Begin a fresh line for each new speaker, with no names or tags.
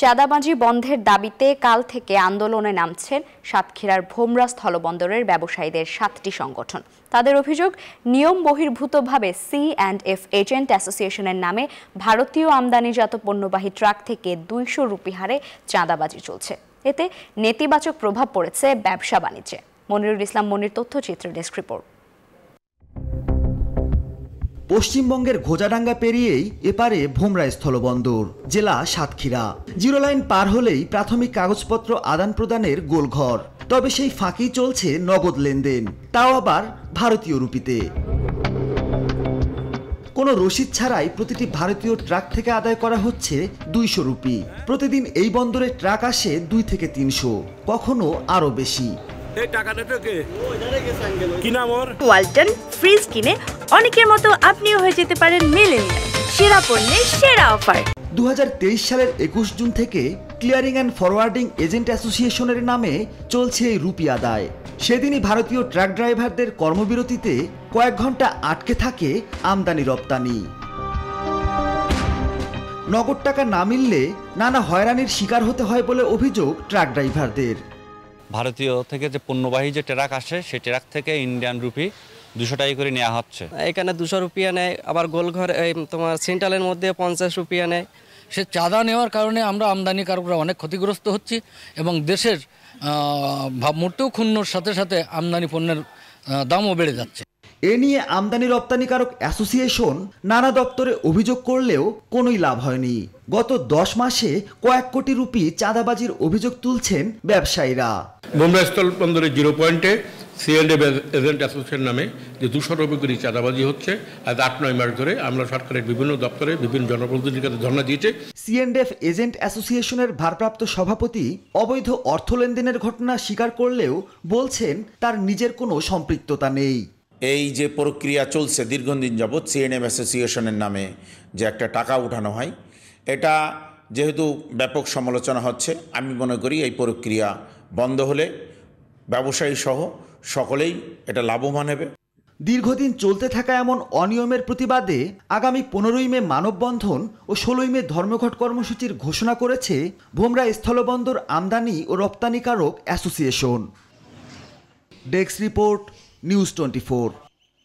চাঁদাবাজি বন্ধের দাবিতে কাল থেকে আন্দোলনে নামছেন সাতক্ষীরার ভোমরা স্থলবন্দরের ব্যবসায়ীদের ৭টি সংগঠন। তাদের অভিযোগ, নিয়ম বহির্ভূতভাবে C&F এজেন্ট অ্যাসোসিয়েশনের নামে ভারতীয় আমদানিজাত পণ্যবাহী ট্রাক থেকে ২০০ রুপি হারে চাঁদাবাজি চলছে। এতে নেতিবাচক প্রভাব পড়েছে ব্যবসা বাণিজ্যে। মনিরুল ইসলাম মনির, তথ্যচিত্র ডেস্ক রিপোর্ট।
পশ্চিমবঙ্গের ঘোজাডাঙ্গা পেরিয়েই এপারে ভোমরা স্থলবন্দর, জেলা সাতক্ষীরা। জিরো লাইন পার হলেই প্রাথমিক কাগজপত্র আদান প্রদানের গোলঘর। তবে সেই ফাঁকেই চলছে নগদ লেনদেন, তাও আবার ভারতীয় রুপিতে। কোনো রসিদ ছাড়াই প্রতিটি ভারতীয় ট্রাক থেকে আদায় করা হচ্ছে ২০০ রুপি। প্রতিদিন এই বন্দরে ট্রাক আসে ২ থেকে ৩০০, কখনো আরও বেশি।
ওয়ালটন ফ্রিজ কিনে অনেকের মতো আপনিও হয়ে যেতে পারেন মিলেনিয়াল। সেরা পণ্যের সেরা অফার।
২০২৩ সালের ২১ জুন থেকে ক্লিয়ারিং অ্যান্ড ফরওয়ার্ডিং এজেন্ট অ্যাসোসিয়েশনের নামে চলছে এই রুপি আদায়। সেদিনই ভারতীয় ট্রাক ড্রাইভারদের কর্মবিরতিতে কয়েক ঘন্টা আটকে থাকে আমদানি রপ্তানি। নগদ টাকা না মিললে নানা হয়রানির শিকার হতে হয় বলে অভিযোগ ট্রাক ড্রাইভারদের।
ভারতীয় থেকে যে পণ্যবাহী যে ট্রাক আসে, সেই ট্রাক থেকে ইন্ডিয়ান রুপি ২০০ টাকা করে নেওয়া হচ্ছে।
এখানে ২০০ রুপিয়া নেয়, আবার গোলঘর তোমার সেন্ট্রালের মধ্যে ৫০ রুপিয়া নেয়।
সে চাঁদা নেওয়ার কারণে আমরা আমদানিকারকরা অনেক ক্ষতিগ্রস্ত হচ্ছি এবং দেশের ভাবমূর্তিও ক্ষুণ্ণর সাথে সাথে আমদানি পণ্যের দামও বেড়ে যাচ্ছে।
এ নিয়ে আমদানি রপ্তানিকারক অ্যাসোসিয়েশন নানা দপ্তরে অভিযোগ করলেও কোনোই লাভ হয়নি। গত ১০ মাসে কয়েক কোটি রুপি চাঁদাবাজির অভিযোগ তুলছেন ব্যবসায়ীরা।
ভোমরা স্থলবন্দরের 0 পয়েন্টে C&F এজেন্ট অ্যাসোসিয়েশন নামে যে ২০০ রুপি করে চাঁদাবাজি হচ্ছে, আজ ৮-৯ মাস ধরে আমরা সরকারের বিভিন্ন দপ্তরে বিভিন্ন জনপ্রতিনিধির কাছে ধর্ণা দিয়েছে।
C&F এজেন্ট অ্যাসোসিয়েশনের ভারপ্রাপ্ত সভাপতি অবৈধ অর্থ লেনদেনের ঘটনা স্বীকার করলেও বলছেন তার নিজের কোনো সম্পৃক্ততা নেই।
এই যে প্রক্রিয়া চলছে দীর্ঘদিন যাবৎ C&F অ্যাসোসিয়েশনের নামে যে একটা টাকা উঠানো হয়, এটা যেহেতু ব্যাপক সমালোচনা হচ্ছে, আমি মনে করি এই প্রক্রিয়া বন্ধ হলে ব্যবসায়ী সহ সকলেই এটা লাভবান হবে।
দীর্ঘদিন চলতে থাকা এমন অনিয়মের প্রতিবাদে আগামী ১৫ই মে মানববন্ধন ও ১৬ই মে ধর্মঘট কর্মসূচির ঘোষণা করেছে ভোমরা স্থলবন্দর আমদানি ও রপ্তানিকারক অ্যাসোসিয়েশন। Desk report, news 24।